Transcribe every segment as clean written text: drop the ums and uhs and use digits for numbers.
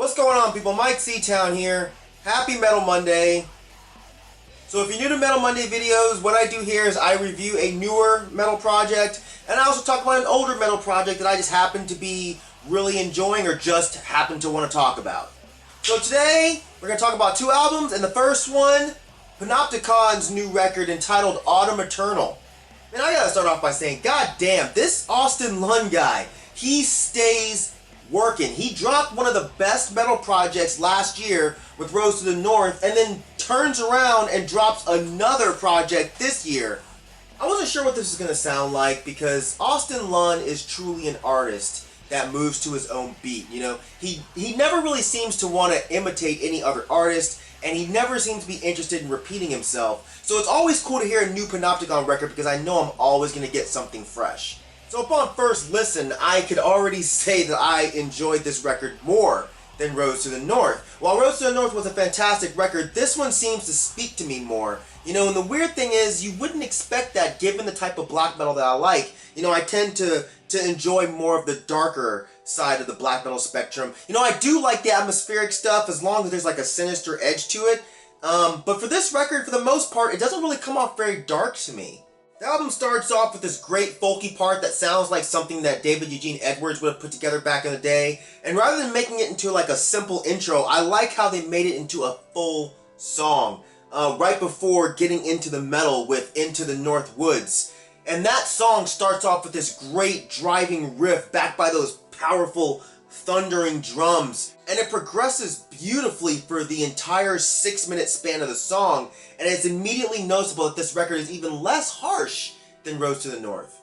What's going on, people? Mike C-Town here. Happy Metal Monday. So if you're new to Metal Monday videos, what I do here is I review a newer metal project, and I also talk about an older metal project that I just happen to be really enjoying or just happen to want to talk about. So today, we're going to talk about two albums, and the first one, Panopticon's new record entitled Autumn Eternal. And I gotta start off by saying, god damn, this Austin Lunn guy, he stays working. He dropped one of the best metal projects last year with Rose to the North, and then turns around and drops another project this year. I wasn't sure what this was going to sound like because Austin Lunn is truly an artist that moves to his own beat. You know, he never really seems to want to imitate any other artist, and he never seems to be interested in repeating himself. So it's always cool to hear a new Panopticon record because I know I'm always going to get something fresh. So upon first listen, I could already say that I enjoyed this record more than Rose to the North. While Rose to the North was a fantastic record, this one seems to speak to me more. You know, and the weird thing is, you wouldn't expect that given the type of black metal that I like. You know, I tend to enjoy more of the darker side of the black metal spectrum. You know, I do like the atmospheric stuff as long as there's like a sinister edge to it. But for this record, for the most part, it doesn't really come off very dark to me. The album starts off with this great folky part that sounds like something that David Eugene Edwards would have put together back in the day. And rather than making it into like a simple intro, I like how they made it into a full song. Right before getting into the metal with Into the North Woods. And that song starts off with this great driving riff backed by those powerful thundering drums, and it progresses beautifully for the entire 6-minute span of the song, and it's immediately noticeable that this record is even less harsh than Rose to the North.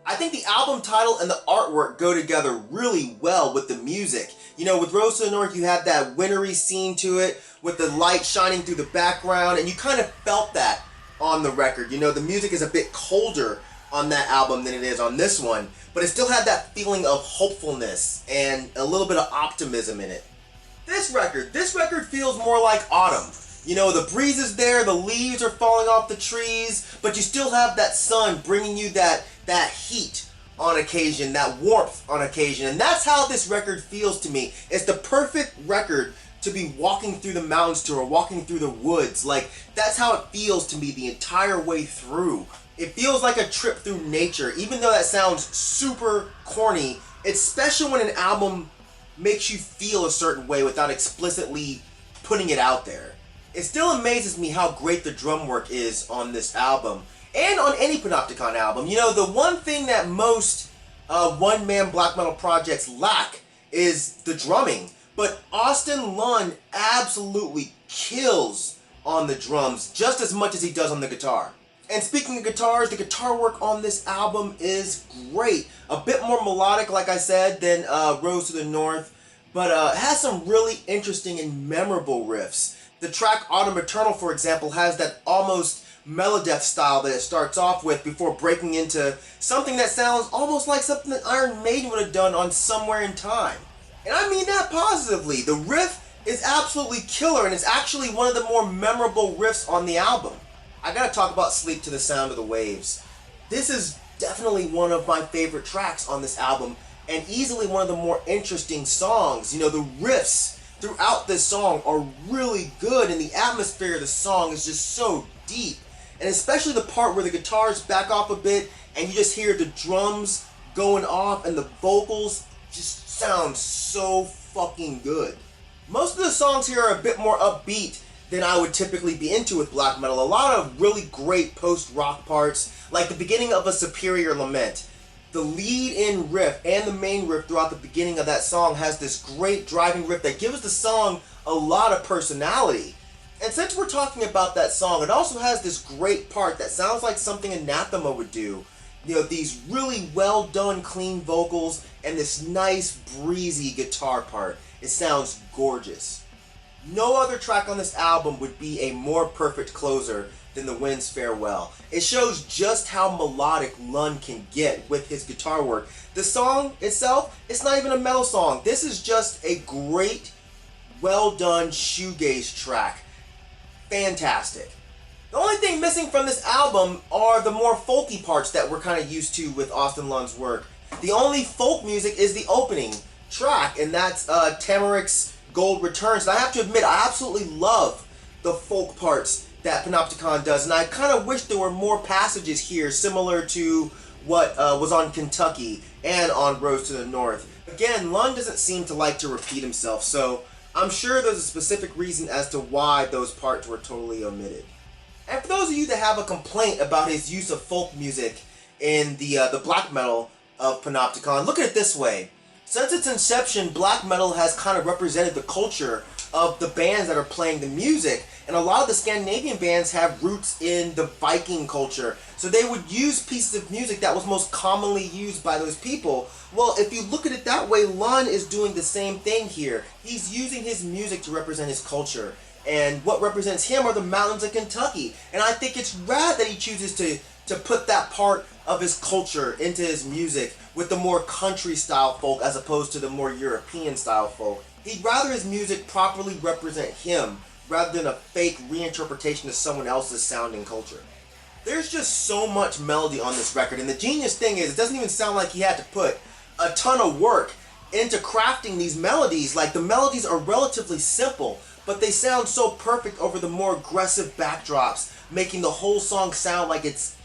I think the album title and the artwork go together really well with the music. You know, with Rose to the North, you have that wintry scene to it, with the light shining through the background, and you kind of felt that on the record. You know, the music is a bit colder on that album than it is on this one, but it still had that feeling of hopefulness and a little bit of optimism in it. This record feels more like autumn. You know, the breeze is there, the leaves are falling off the trees, but you still have that sun bringing you that heat on occasion, that warmth on occasion, and that's how this record feels to me. It's the perfect record to be walking through the mountains to or walking through the woods. Like, that's how it feels to me the entire way through. It feels like a trip through nature, even though that sounds super corny. It's special when an album makes you feel a certain way without explicitly putting it out there. It still amazes me how great the drum work is on this album, and on any Panopticon album. You know, the one thing that most one-man black metal projects lack is the drumming, but Austin Lunn absolutely kills on the drums just as much as he does on the guitar. And speaking of guitars, the guitar work on this album is great. A bit more melodic, like I said, than Rose to the North, but it has some really interesting and memorable riffs. The track Autumn Eternal, for example, has that almost melodeath style that it starts off with before breaking into something that sounds almost like something that Iron Maiden would have done on Somewhere in Time. And I mean that positively. The riff is absolutely killer, and it's actually one of the more memorable riffs on the album. I gotta talk about Sleep to the Sound of the Waves. This is definitely one of my favorite tracks on this album, and easily one of the more interesting songs. You know, the riffs throughout this song are really good, and the atmosphere of the song is just so deep. And especially the part where the guitars back off a bit, and you just hear the drums going off, and the vocals just sound so fucking good. Most of the songs here are a bit more upbeat than I would typically be into with black metal. A lot of really great post-rock parts, like the beginning of A Superior Lament. The lead-in riff and the main riff throughout the beginning of that song has this great driving riff that gives the song a lot of personality. And since we're talking about that song, it also has this great part that sounds like something Anathema would do. You know, these really well done clean vocals and this nice breezy guitar part. It sounds gorgeous. No other track on this album would be a more perfect closer than The Wind's Farewell. It shows just how melodic Lunn can get with his guitar work. The song itself, it's not even a metal song. This is just a great, well done shoegaze track. Fantastic. The only thing missing from this album are the more folky parts that we're kind of used to with Austin Lunn's work. The only folk music is the opening track, and that's Tamarik's gold returns. And I have to admit, I absolutely love the folk parts that Panopticon does, and I kind of wish there were more passages here similar to what was on Kentucky and on Roads to the North. Again, Lund doesn't seem to like to repeat himself, so I'm sure there's a specific reason as to why those parts were totally omitted. And for those of you that have a complaint about his use of folk music in the black metal of Panopticon, look at it this way. Since its inception, black metal has kind of represented the culture of the bands that are playing the music, and a lot of the Scandinavian bands have roots in the Viking culture, so they would use pieces of music that was most commonly used by those people. Well, if you look at it that way, Lund is doing the same thing here. He's using his music to represent his culture, and what represents him are the mountains of Kentucky, and I think it's rad that he chooses to put that part of his culture into his music with the more country style folk as opposed to the more European style folk. He'd rather his music properly represent him rather than a fake reinterpretation of someone else's sound and culture. There's just so much melody on this record, and the genius thing is it doesn't even sound like he had to put a ton of work into crafting these melodies. Like, the melodies are relatively simple, but they sound so perfect over the more aggressive backdrops, making the whole song sound like it's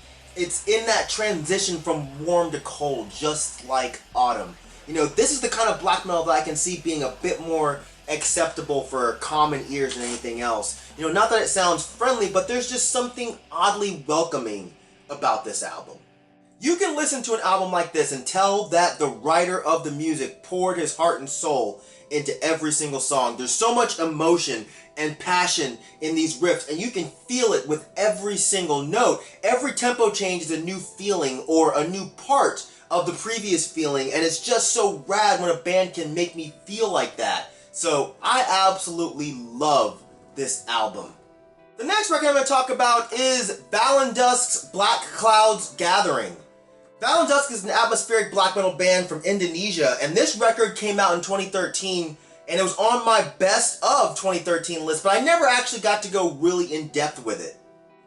in that transition from warm to cold, just like autumn. You know, this is the kind of black metal that I can see being a bit more acceptable for common ears than anything else. You know, not that it sounds friendly, but there's just something oddly welcoming about this album. You can listen to an album like this and tell that the writer of the music poured his heart and soul into every single song. There's so much emotion and passion in these riffs, and you can feel it with every single note. Every tempo change is a new feeling or a new part of the previous feeling, and it's just so rad when a band can make me feel like that. So I absolutely love this album. The next record I'm going to talk about is Vallendusk's Black Clouds Gathering. Vallendusk is an atmospheric black metal band from Indonesia, and this record came out in 2013, and it was on my best of 2013 list, but I never actually got to go really in depth with it.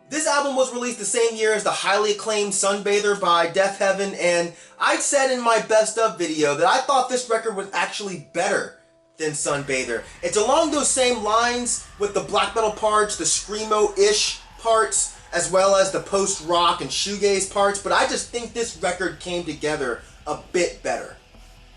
This album was released the same year as the highly acclaimed Sunbather by Death Heaven, and I said in my best of video that I thought this record was actually better than Sunbather. It's along those same lines with the black metal parts, the screamo-ish parts, as well as the post-rock and shoegaze parts, but I just think this record came together a bit better.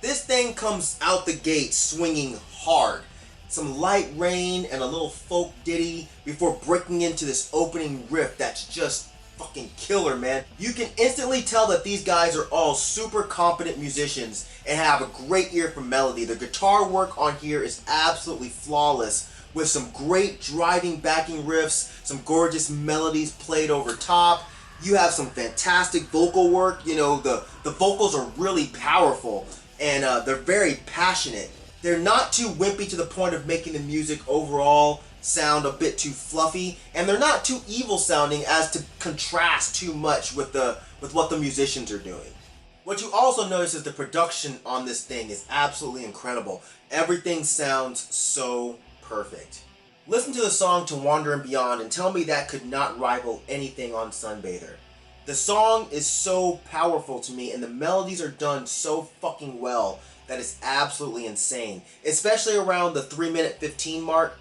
This thing comes out the gate swinging hard. Some light rain and a little folk ditty before breaking into this opening riff that's just fucking killer, man. You can instantly tell that these guys are all super competent musicians and have a great ear for melody. The guitar work on here is absolutely flawless, with some great driving backing riffs, some gorgeous melodies played over top. You have some fantastic vocal work. You know, the vocals are really powerful, and they're very passionate. They're not too wimpy to the point of making the music overall sound a bit too fluffy, and they're not too evil sounding as to contrast too much with what the musicians are doing. What you also notice is the production on this thing is absolutely incredible. Everything sounds so perfect. Listen to the song To Wander and Beyond and tell me that could not rival anything on Sunbather. The song is so powerful to me, and the melodies are done so fucking well that it's absolutely insane. Especially around the 3-minute 15 mark.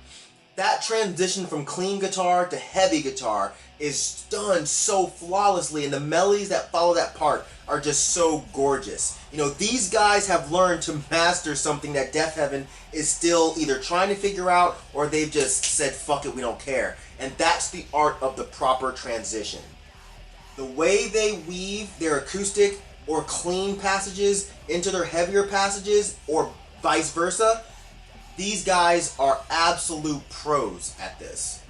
That transition from clean guitar to heavy guitar is done so flawlessly, and the melodies that follow that part are just so gorgeous. You know, these guys have learned to master something that Death Heaven is still either trying to figure out or they've just said, fuck it, we don't care. And that's the art of the proper transition. The way they weave their acoustic or clean passages into their heavier passages, or vice versa, these guys are absolute pros at this.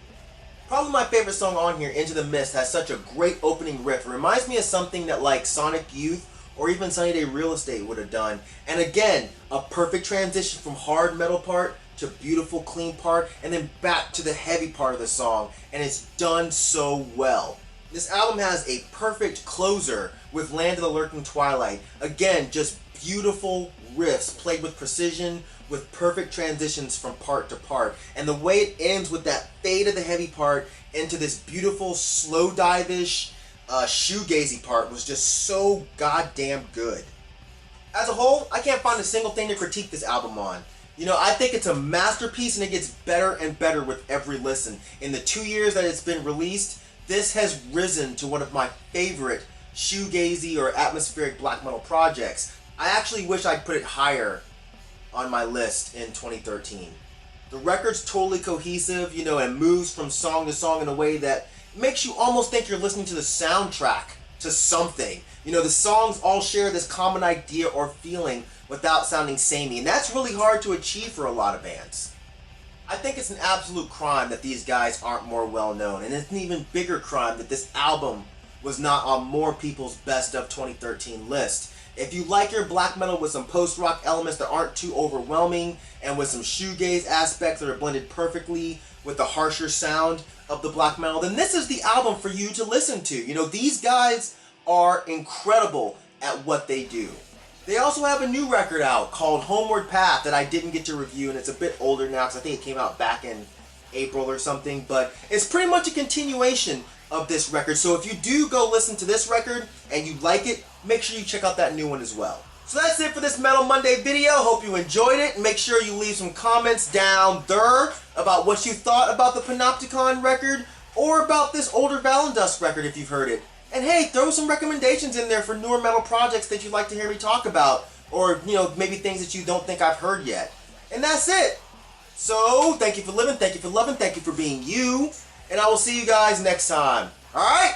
Probably my favorite song on here, Into the Mist, has such a great opening riff. It reminds me of something that like Sonic Youth or even Sunny Day Real Estate would have done. And again, a perfect transition from hard metal part to beautiful clean part, and then back to the heavy part of the song, and it's done so well. This album has a perfect closer with Land of the Lurking Twilight. Again, just beautiful riffs played with precision, with perfect transitions from part to part. And the way it ends with that fade of the heavy part into this beautiful slow dive-ish shoegazy part was just so goddamn good. As a whole, I can't find a single thing to critique this album on. You know, I think it's a masterpiece and it gets better and better with every listen. In the 2 years that it's been released, this has risen to one of my favorite shoegazy or atmospheric black metal projects. I actually wish I'd put it higher on my list in 2013. The record's totally cohesive, you know, and moves from song to song in a way that makes you almost think you're listening to the soundtrack to something. You know, the songs all share this common idea or feeling without sounding samey, and that's really hard to achieve for a lot of bands. I think it's an absolute crime that these guys aren't more well known, and it's an even bigger crime that this album was not on more people's best of 2013 list. If you like your black metal with some post-rock elements that aren't too overwhelming, and with some shoegaze aspects that are blended perfectly with the harsher sound of the black metal, then this is the album for you to listen to. You know, these guys are incredible at what they do. They also have a new record out called Homeward Path that I didn't get to review, and it's a bit older now because I think it came out back in April or something, but it's pretty much a continuation of this record. So if you do go listen to this record and you like it, make sure you check out that new one as well. So that's it for this Metal Monday video. Hope you enjoyed it. Make sure you leave some comments down there about what you thought about the Panopticon record or about this older Vallendusk record if you've heard it. And hey, throw some recommendations in there for newer metal projects that you'd like to hear me talk about, or, you know, maybe things that you don't think I've heard yet. And that's it. So, thank you for living, thank you for loving, thank you for being you, and I will see you guys next time. Alright?